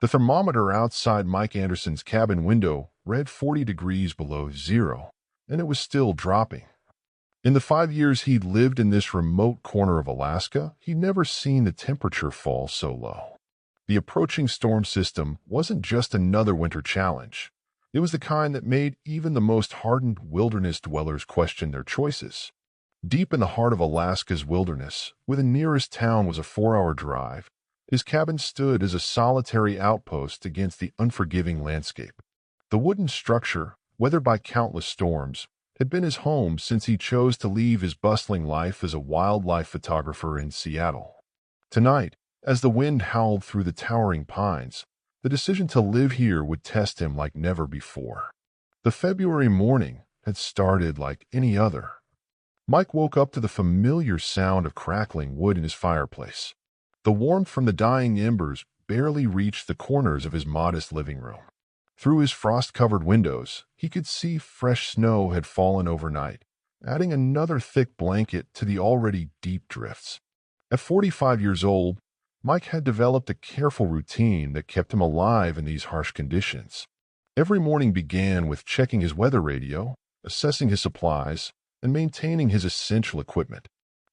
The thermometer outside Mike Anderson's cabin window read 40 degrees below zero, and it was still dropping. In the 5 years he'd lived in this remote corner of Alaska, he'd never seen the temperature fall so low. The approaching storm system wasn't just another winter challenge. It was the kind that made even the most hardened wilderness dwellers question their choices. Deep in the heart of Alaska's wilderness, where the nearest town was a 4-hour drive, his cabin stood as a solitary outpost against the unforgiving landscape. The wooden structure, weathered by countless storms, had been his home since he chose to leave his bustling life as a wildlife photographer in Seattle. Tonight, as the wind howled through the towering pines, the decision to live here would test him like never before. The February morning had started like any other. Mike woke up to the familiar sound of crackling wood in his fireplace. The warmth from the dying embers barely reached the corners of his modest living room. Through his frost-covered windows, he could see fresh snow had fallen overnight, adding another thick blanket to the already deep drifts. At 45 years old, Mike had developed a careful routine that kept him alive in these harsh conditions. Every morning began with checking his weather radio, assessing his supplies, and maintaining his essential equipment.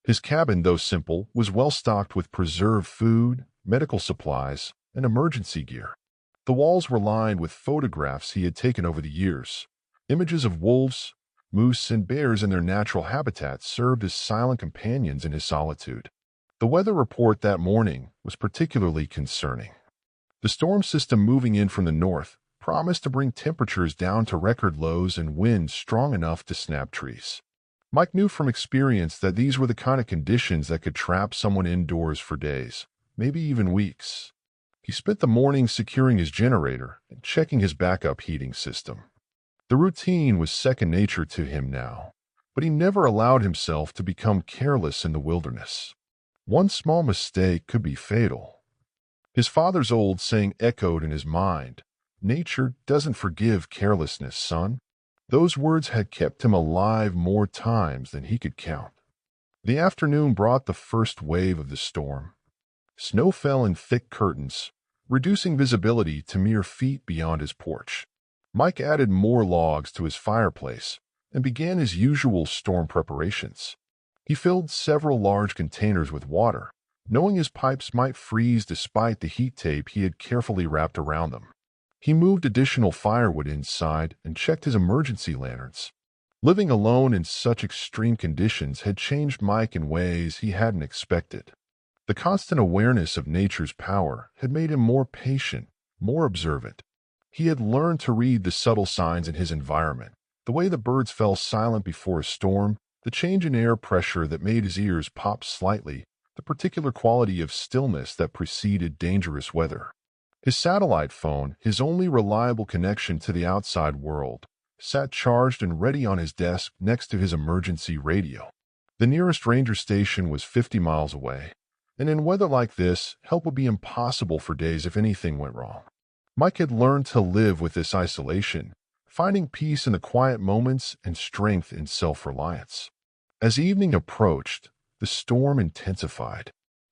His cabin, though simple, was well stocked with preserved food, medical supplies, and emergency gear. The walls were lined with photographs he had taken over the years. Images of wolves, moose, and bears in their natural habitats served as silent companions in his solitude. The weather report that morning was particularly concerning. The storm system moving in from the north promised to bring temperatures down to record lows and winds strong enough to snap trees. Mike knew from experience that these were the kind of conditions that could trap someone indoors for days, maybe even weeks. He spent the morning securing his generator and checking his backup heating system. The routine was second nature to him now, but he never allowed himself to become careless in the wilderness. One small mistake could be fatal. His father's old saying echoed in his mind, "Nature doesn't forgive carelessness, son." Those words had kept him alive more times than he could count. The afternoon brought the first wave of the storm. Snow fell in thick curtains, reducing visibility to mere feet beyond his porch. Mike added more logs to his fireplace and began his usual storm preparations. He filled several large containers with water, knowing his pipes might freeze despite the heat tape he had carefully wrapped around them. He moved additional firewood inside and checked his emergency lanterns. Living alone in such extreme conditions had changed Mike in ways he hadn't expected. The constant awareness of nature's power had made him more patient, more observant. He had learned to read the subtle signs in his environment, the way the birds fell silent before a storm, the change in air pressure that made his ears pop slightly, the particular quality of stillness that preceded dangerous weather. His satellite phone, his only reliable connection to the outside world, sat charged and ready on his desk next to his emergency radio. The nearest ranger station was 50 miles away, and in weather like this, help would be impossible for days if anything went wrong. Mike had learned to live with this isolation, finding peace in the quiet moments and strength in self-reliance. As evening approached, the storm intensified.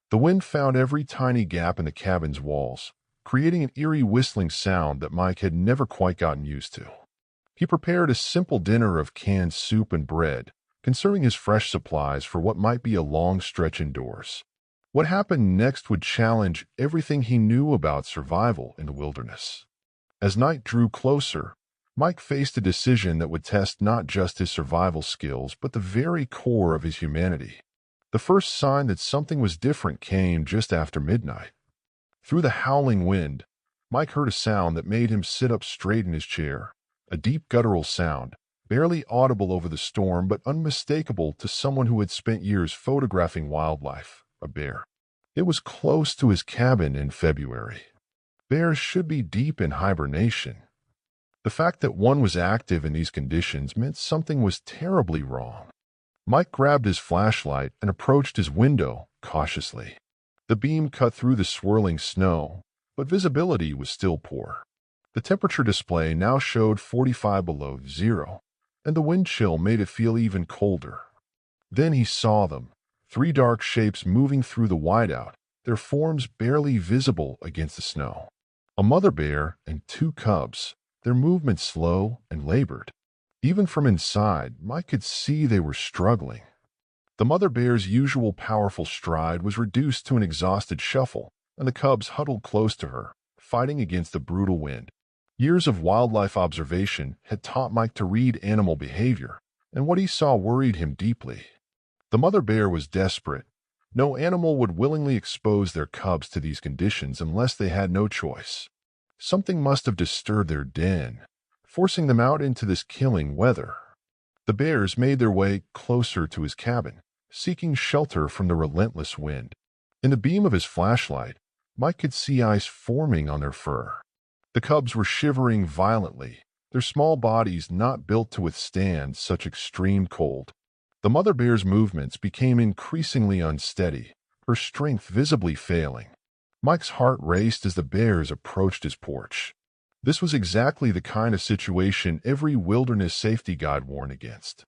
The wind found every tiny gap in the cabin's walls, creating an eerie whistling sound that Mike had never quite gotten used to. He prepared a simple dinner of canned soup and bread, conserving his fresh supplies for what might be a long stretch indoors. What happened next would challenge everything he knew about survival in the wilderness. As night drew closer, Mike faced a decision that would test not just his survival skills, but the very core of his humanity. The first sign that something was different came just after midnight. Through the howling wind, Mike heard a sound that made him sit up straight in his chair, a deep guttural sound, barely audible over the storm but unmistakable to someone who had spent years photographing wildlife, a bear. It was close to his cabin in February. Bears should be deep in hibernation. The fact that one was active in these conditions meant something was terribly wrong. Mike grabbed his flashlight and approached his window cautiously. The beam cut through the swirling snow, but visibility was still poor. The temperature display now showed 45 below zero, and the wind chill made it feel even colder. Then he saw them, 3 dark shapes moving through the whiteout, their forms barely visible against the snow. A mother bear and two cubs, their movements slow and labored. Even from inside, Mike could see they were struggling. The mother bear's usual powerful stride was reduced to an exhausted shuffle, and the cubs huddled close to her, fighting against the brutal wind. Years of wildlife observation had taught Mike to read animal behavior, and what he saw worried him deeply. The mother bear was desperate. No animal would willingly expose their cubs to these conditions unless they had no choice. Something must have disturbed their den, forcing them out into this killing weather. The bears made their way closer to his cabin, seeking shelter from the relentless wind. In the beam of his flashlight, Mike could see ice forming on their fur. The cubs were shivering violently, their small bodies not built to withstand such extreme cold. The mother bear's movements became increasingly unsteady, her strength visibly failing. Mike's heart raced as the bears approached his porch. This was exactly the kind of situation every wilderness safety guide warned against.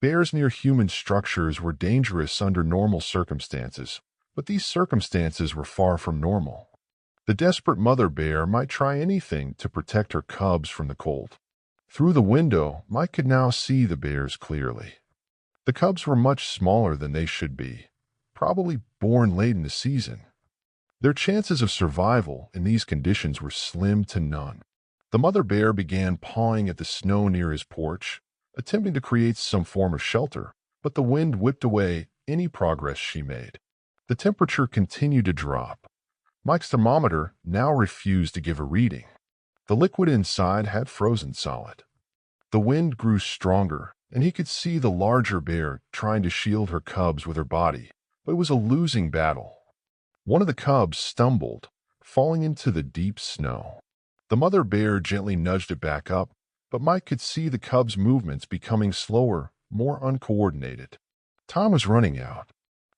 Bears near human structures were dangerous under normal circumstances, but these circumstances were far from normal. The desperate mother bear might try anything to protect her cubs from the cold. Through the window, Mike could now see the bears clearly. The cubs were much smaller than they should be, probably born late in the season. Their chances of survival in these conditions were slim to none. The mother bear began pawing at the snow near his porch, attempting to create some form of shelter, but the wind whipped away any progress she made. The temperature continued to drop. Mike's thermometer now refused to give a reading. The liquid inside had frozen solid. The wind grew stronger, and he could see the larger bear trying to shield her cubs with her body, but it was a losing battle. One of the cubs stumbled, falling into the deep snow. The mother bear gently nudged it back up, but Mike could see the cub's movements becoming slower, more uncoordinated. Time was running out.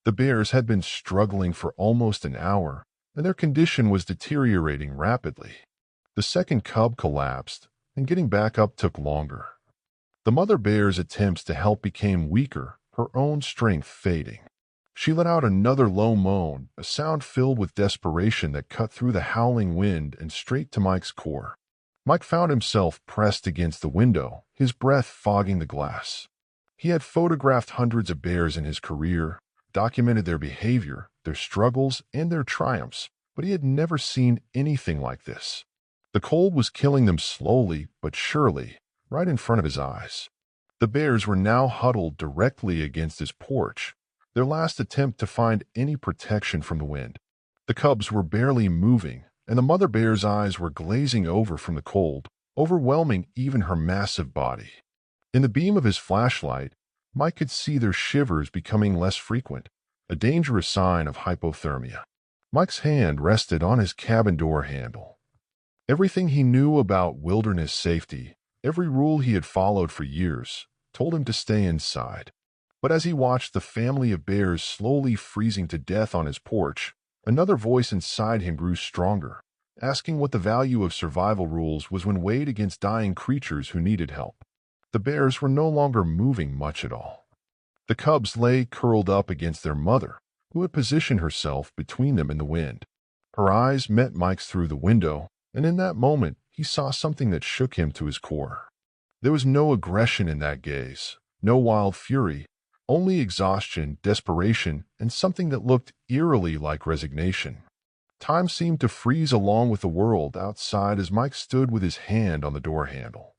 The bears had been struggling for almost an hour, and their condition was deteriorating rapidly. The second cub collapsed, and getting back up took longer. The mother bear's attempts to help became weaker, her own strength fading. She let out another low moan, a sound filled with desperation that cut through the howling wind and straight to Mike's core. Mike found himself pressed against the window, his breath fogging the glass. He had photographed hundreds of bears in his career, documented their behavior, their struggles, and their triumphs, but he had never seen anything like this. The cold was killing them slowly but surely, right in front of his eyes. The bears were now huddled directly against his porch, their last attempt to find any protection from the wind. The cubs were barely moving, and the mother bear's eyes were glazing over from the cold, overwhelming even her massive body. In the beam of his flashlight, Mike could see their shivers becoming less frequent, a dangerous sign of hypothermia. Mike's hand rested on his cabin door handle. Everything he knew about wilderness safety, every rule he had followed for years, told him to stay inside. But as he watched the family of bears slowly freezing to death on his porch, another voice inside him grew stronger, asking what the value of survival rules was when weighed against dying creatures who needed help. The bears were no longer moving much at all. The cubs lay curled up against their mother, who had positioned herself between them and the wind. Her eyes met Mike's through the window, and in that moment he saw something that shook him to his core. There was no aggression in that gaze, no wild fury, only exhaustion, desperation, and something that looked eerily like resignation. Time seemed to freeze along with the world outside as Mike stood with his hand on the door handle.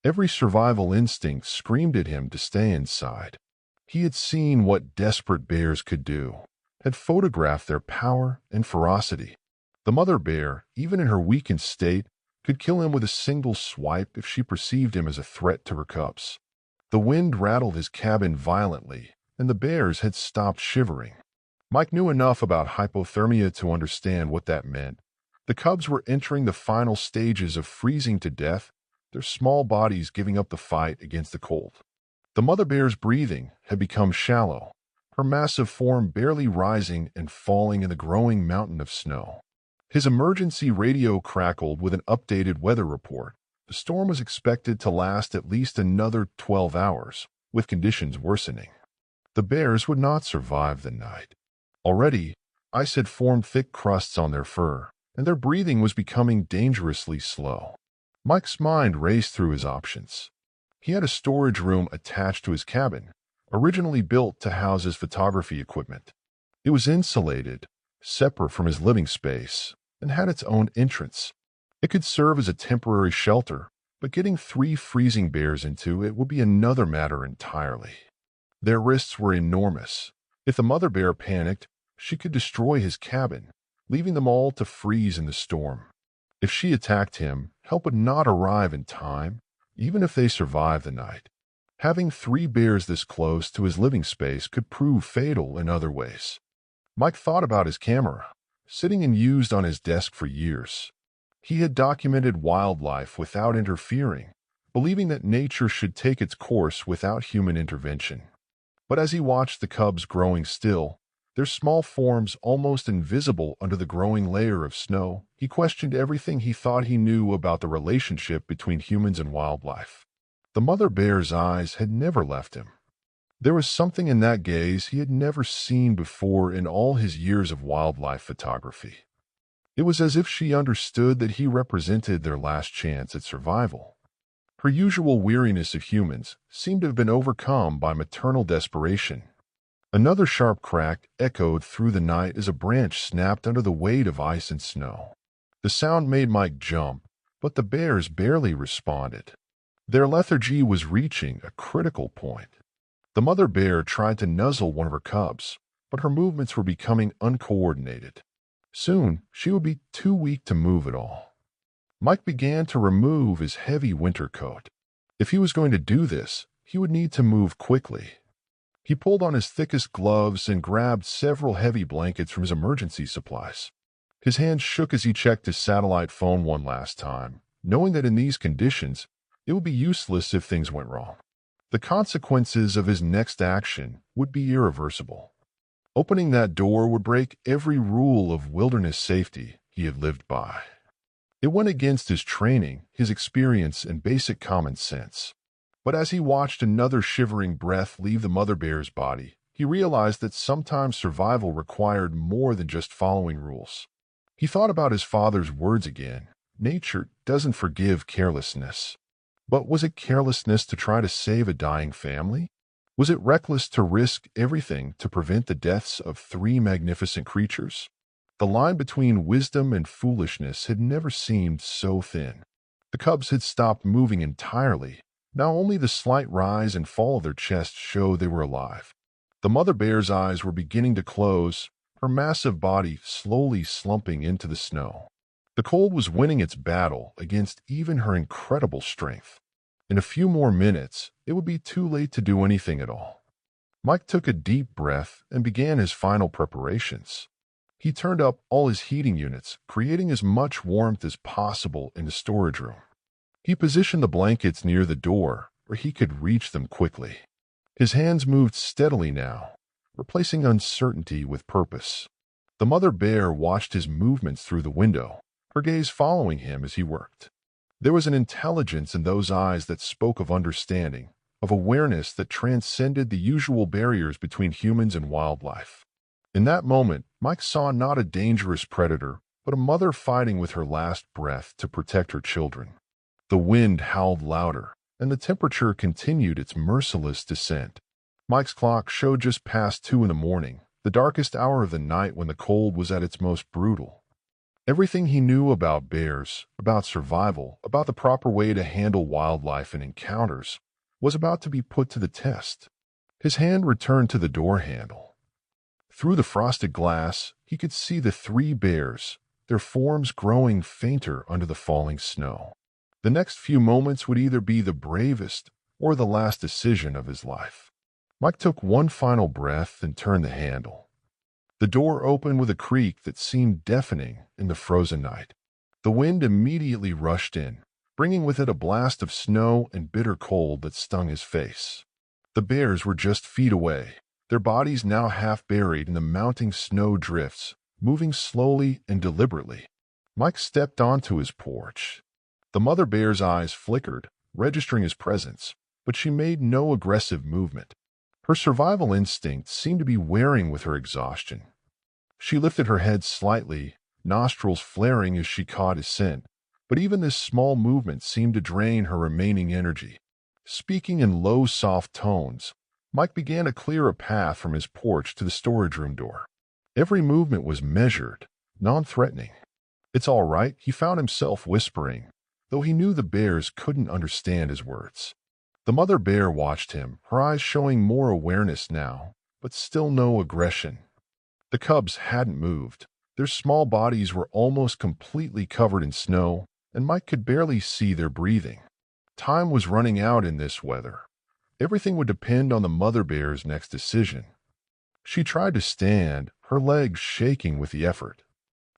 Every survival instinct screamed at him to stay inside. He had seen what desperate bears could do, had photographed their power and ferocity. The mother bear, even in her weakened state, could kill him with a single swipe if she perceived him as a threat to her cubs. The wind rattled his cabin violently, and the bears had stopped shivering. Mike knew enough about hypothermia to understand what that meant. The cubs were entering the final stages of freezing to death, their small bodies giving up the fight against the cold. The mother bear's breathing had become shallow, her massive form barely rising and falling in the growing mountain of snow. His emergency radio crackled with an updated weather report. The storm was expected to last at least another 12 hours, with conditions worsening. The bears would not survive the night. Already, ice had formed thick crusts on their fur, and their breathing was becoming dangerously slow. Mike's mind raced through his options. He had a storage room attached to his cabin, originally built to house his photography equipment. It was insulated, separate from his living space, and had its own entrance. It could serve as a temporary shelter, but getting 3 freezing bears into it would be another matter entirely. Their risks were enormous. If the mother bear panicked, she could destroy his cabin, leaving them all to freeze in the storm. If she attacked him, help would not arrive in time, even if they survived the night. Having 3 bears this close to his living space could prove fatal in other ways. Mike thought about his camera, sitting and used on his desk for years. He had documented wildlife without interfering, believing that nature should take its course without human intervention. But as he watched the cubs growing still, their small forms almost invisible under the growing layer of snow, he questioned everything he thought he knew about the relationship between humans and wildlife. The mother bear's eyes had never left him. There was something in that gaze he had never seen before in all his years of wildlife photography. It was as if she understood that he represented their last chance at survival. Her usual weariness of humans seemed to have been overcome by maternal desperation. Another sharp crack echoed through the night as a branch snapped under the weight of ice and snow. The sound made Mike jump, but the bears barely responded. Their lethargy was reaching a critical point. The mother bear tried to nuzzle one of her cubs, but her movements were becoming uncoordinated. Soon, she would be too weak to move at all. Mike began to remove his heavy winter coat. If he was going to do this, he would need to move quickly. He pulled on his thickest gloves and grabbed several heavy blankets from his emergency supplies. His hands shook as he checked his satellite phone one last time, knowing that in these conditions, it would be useless if things went wrong. The consequences of his next action would be irreversible. Opening that door would break every rule of wilderness safety he had lived by. It went against his training, his experience, and basic common sense. But as he watched another shivering breath leave the mother bear's body, he realized that sometimes survival required more than just following rules. He thought about his father's words again. Nature doesn't forgive carelessness. But was it carelessness to try to save a dying family? Was it reckless to risk everything to prevent the deaths of 3 magnificent creatures? The line between wisdom and foolishness had never seemed so thin. The cubs had stopped moving entirely. Now only the slight rise and fall of their chests showed they were alive. The mother bear's eyes were beginning to close, her massive body slowly slumping into the snow. The cold was winning its battle against even her incredible strength. In a few more minutes, it would be too late to do anything at all. Mike took a deep breath and began his final preparations. He turned up all his heating units, creating as much warmth as possible in the storage room. He positioned the blankets near the door where he could reach them quickly. His hands moved steadily now, replacing uncertainty with purpose. The mother bear watched his movements through the window, her gaze following him as he worked. There was an intelligence in those eyes that spoke of understanding, of awareness that transcended the usual barriers between humans and wildlife. In that moment, Mike saw not a dangerous predator, but a mother fighting with her last breath to protect her children. The wind howled louder, and the temperature continued its merciless descent. Mike's clock showed just past 2 in the morning, the darkest hour of the night when the cold was at its most brutal. Everything he knew about bears, about survival, about the proper way to handle wildlife and encounters, was about to be put to the test. His hand returned to the door handle. Through the frosted glass, he could see the 3 bears, their forms growing fainter under the falling snow. The next few moments would either be the bravest or the last decision of his life. Mike took one final breath and turned the handle. The door opened with a creak that seemed deafening in the frozen night. The wind immediately rushed in, bringing with it a blast of snow and bitter cold that stung his face. The bears were just feet away, their bodies now half buried in the mounting snow drifts, moving slowly and deliberately. Mike stepped onto his porch. The mother bear's eyes flickered, registering his presence, but she made no aggressive movement. Her survival instinct seemed to be wearing with her exhaustion. She lifted her head slightly, nostrils flaring as she caught his scent. But even this small movement seemed to drain her remaining energy. Speaking in low, soft tones, Mike began to clear a path from his porch to the storage room door. Every movement was measured, non-threatening. "It's all right," he found himself whispering, though he knew the bears couldn't understand his words. The mother bear watched him, her eyes showing more awareness now, but still no aggression. The cubs hadn't moved. Their small bodies were almost completely covered in snow, and Mike could barely see their breathing. Time was running out in this weather. Everything would depend on the mother bear's next decision. She tried to stand, her legs shaking with the effort.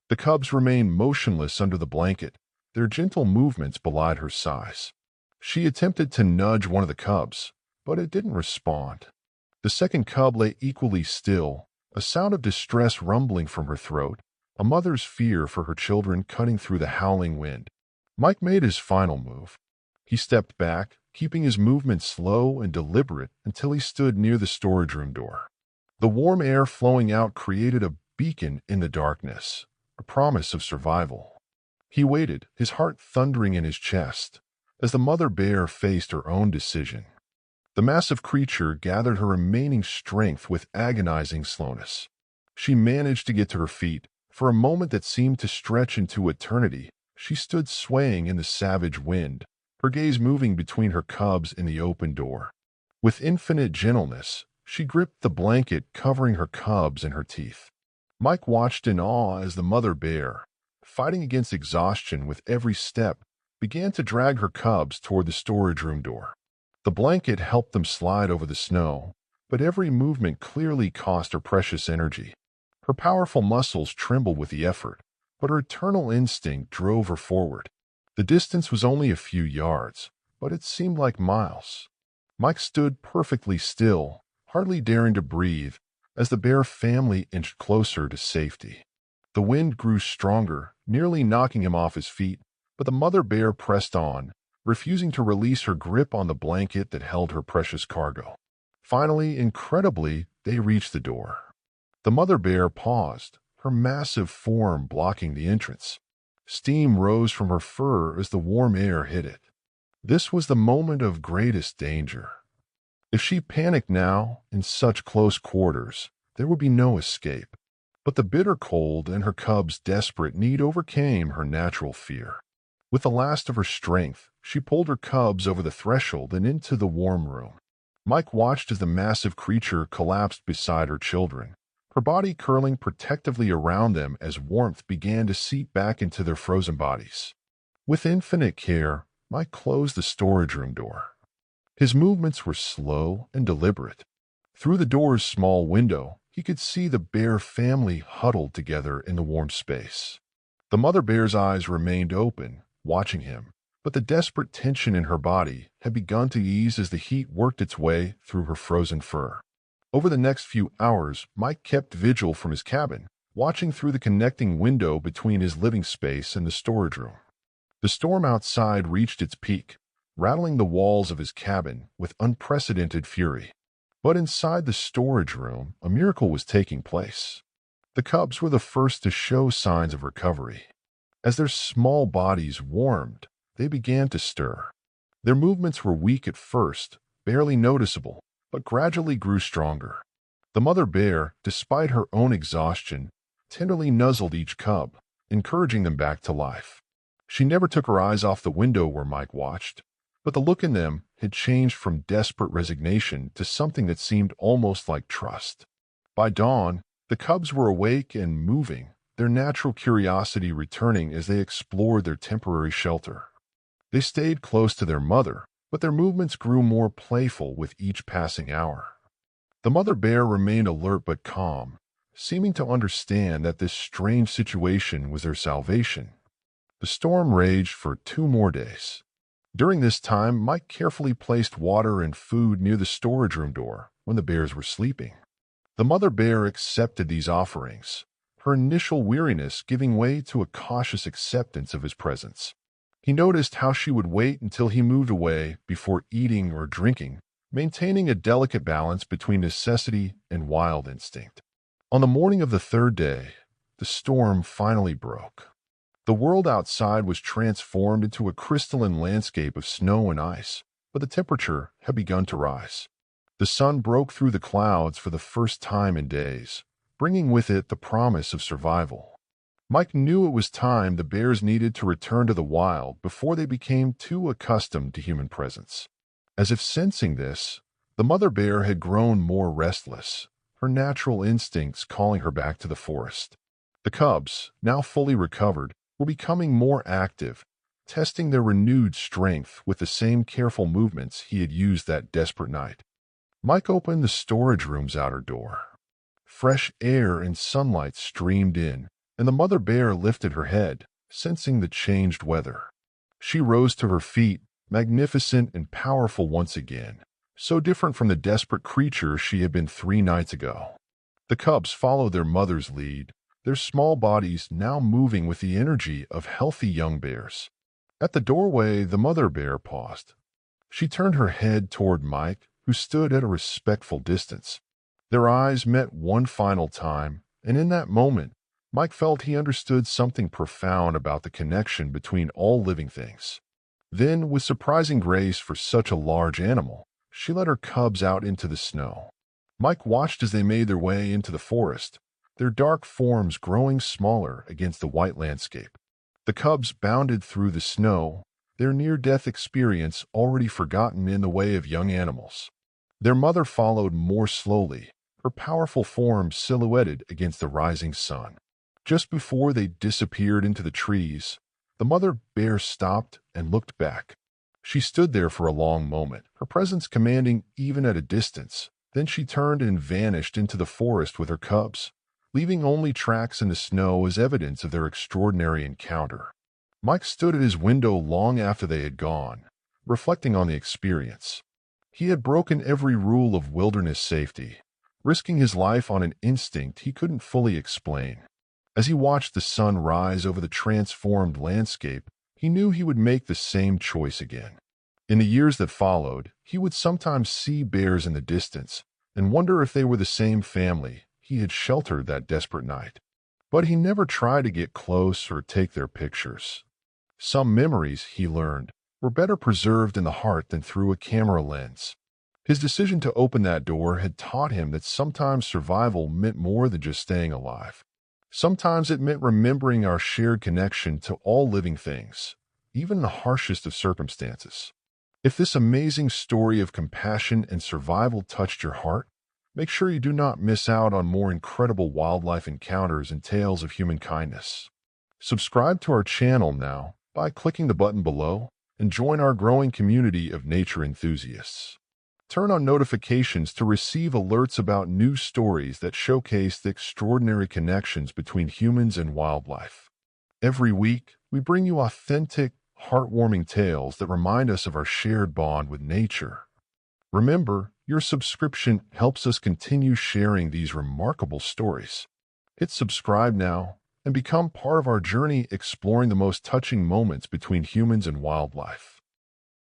The cubs remained motionless under the blanket. Their gentle movements belied her size. She attempted to nudge one of the cubs, but it didn't respond. The second cub lay equally still, a sound of distress rumbling from her throat, a mother's fear for her children cutting through the howling wind. Mike made his final move. He stepped back, keeping his movement slow and deliberate until he stood near the storage room door. The warm air flowing out created a beacon in the darkness, a promise of survival. He waited, his heart thundering in his chest, as the mother bear faced her own decision. The massive creature gathered her remaining strength with agonizing slowness. She managed to get to her feet. For a moment that seemed to stretch into eternity, she stood swaying in the savage wind, her gaze moving between her cubs and the open door. With infinite gentleness, she gripped the blanket covering her cubs in her teeth. Mike watched in awe as the mother bear, fighting against exhaustion with every step, began to drag her cubs toward the storage room door. The blanket helped them slide over the snow, but every movement clearly cost her precious energy. Her powerful muscles trembled with the effort, but her eternal instinct drove her forward. The distance was only a few yards, but it seemed like miles. Mike stood perfectly still, hardly daring to breathe, as the bear family inched closer to safety. The wind grew stronger, nearly knocking him off his feet, but the mother bear pressed on, refusing to release her grip on the blanket that held her precious cargo. Finally, incredibly, they reached the door. The mother bear paused, her massive form blocking the entrance. Steam rose from her fur as the warm air hit it. This was the moment of greatest danger. If she panicked now, in such close quarters, there would be no escape. But the bitter cold and her cubs' desperate need overcame her natural fear. With the last of her strength, she pulled her cubs over the threshold and into the warm room. Mike watched as the massive creature collapsed beside her children, her body curling protectively around them as warmth began to seep back into their frozen bodies. With infinite care, Mike closed the storage room door. His movements were slow and deliberate. Through the door's small window, he could see the bear family huddled together in the warm space. The mother bear's eyes remained open, watching him, but the desperate tension in her body had begun to ease as the heat worked its way through her frozen fur. Over the next few hours, Mike kept vigil from his cabin, watching through the connecting window between his living space and the storage room. The storm outside reached its peak, rattling the walls of his cabin with unprecedented fury. But inside the storage room, a miracle was taking place. The cubs were the first to show signs of recovery. As their small bodies warmed, they began to stir. Their movements were weak at first, barely noticeable, but gradually grew stronger. The mother bear, despite her own exhaustion, tenderly nuzzled each cub, encouraging them back to life. She never took her eyes off the window where Mike watched, but the look in them had changed from desperate resignation to something that seemed almost like trust. By dawn, the cubs were awake and moving, their natural curiosity returning as they explored their temporary shelter. They stayed close to their mother, but their movements grew more playful with each passing hour. The mother bear remained alert but calm, seeming to understand that this strange situation was their salvation. The storm raged for 2 more days. During this time, Mike carefully placed water and food near the storage room door when the bears were sleeping. The mother bear accepted these offerings, her initial weariness giving way to a cautious acceptance of his presence. He noticed how she would wait until he moved away before eating or drinking, maintaining a delicate balance between necessity and wild instinct. On the morning of the 3rd day, the storm finally broke. The world outside was transformed into a crystalline landscape of snow and ice, but the temperature had begun to rise. The sun broke through the clouds for the first time in days, bringing with it the promise of survival. Mike knew it was time the bears needed to return to the wild before they became too accustomed to human presence. As if sensing this, the mother bear had grown more restless, her natural instincts calling her back to the forest. The cubs, now fully recovered, were becoming more active, testing their renewed strength with the same careful movements he had used that desperate night. Mike opened the storage room's outer door. Fresh air and sunlight streamed in, and the mother bear lifted her head, sensing the changed weather. She rose to her feet, magnificent and powerful once again, so different from the desperate creature she had been 3 nights ago. The cubs followed their mother's lead, their small bodies now moving with the energy of healthy young bears. At the doorway, the mother bear paused. She turned her head toward Mike, who stood at a respectful distance. Their eyes met one final time, and in that moment, Mike felt he understood something profound about the connection between all living things. Then, with surprising grace for such a large animal, she led her cubs out into the snow. Mike watched as they made their way into the forest, their dark forms growing smaller against the white landscape. The cubs bounded through the snow, their near-death experience already forgotten in the way of young animals. Their mother followed more slowly, her powerful form silhouetted against the rising sun. Just before they disappeared into the trees, the mother bear stopped and looked back. She stood there for a long moment, her presence commanding even at a distance. Then she turned and vanished into the forest with her cubs, leaving only tracks in the snow as evidence of their extraordinary encounter. Mike stood at his window long after they had gone, reflecting on the experience. He had broken every rule of wilderness safety, risking his life on an instinct he couldn't fully explain. As he watched the sun rise over the transformed landscape, he knew he would make the same choice again. In the years that followed, he would sometimes see bears in the distance and wonder if they were the same family he had sheltered that desperate night. But he never tried to get close or take their pictures. Some memories, he learned, were better preserved in the heart than through a camera lens. His decision to open that door had taught him that sometimes survival meant more than just staying alive. Sometimes it meant remembering our shared connection to all living things, even the harshest of circumstances. If this amazing story of compassion and survival touched your heart, make sure you do not miss out on more incredible wildlife encounters and tales of human kindness. Subscribe to our channel now by clicking the button below and join our growing community of nature enthusiasts. Turn on notifications to receive alerts about new stories that showcase the extraordinary connections between humans and wildlife. Every week, we bring you authentic, heartwarming tales that remind us of our shared bond with nature. Remember, your subscription helps us continue sharing these remarkable stories. Hit subscribe now and become part of our journey exploring the most touching moments between humans and wildlife.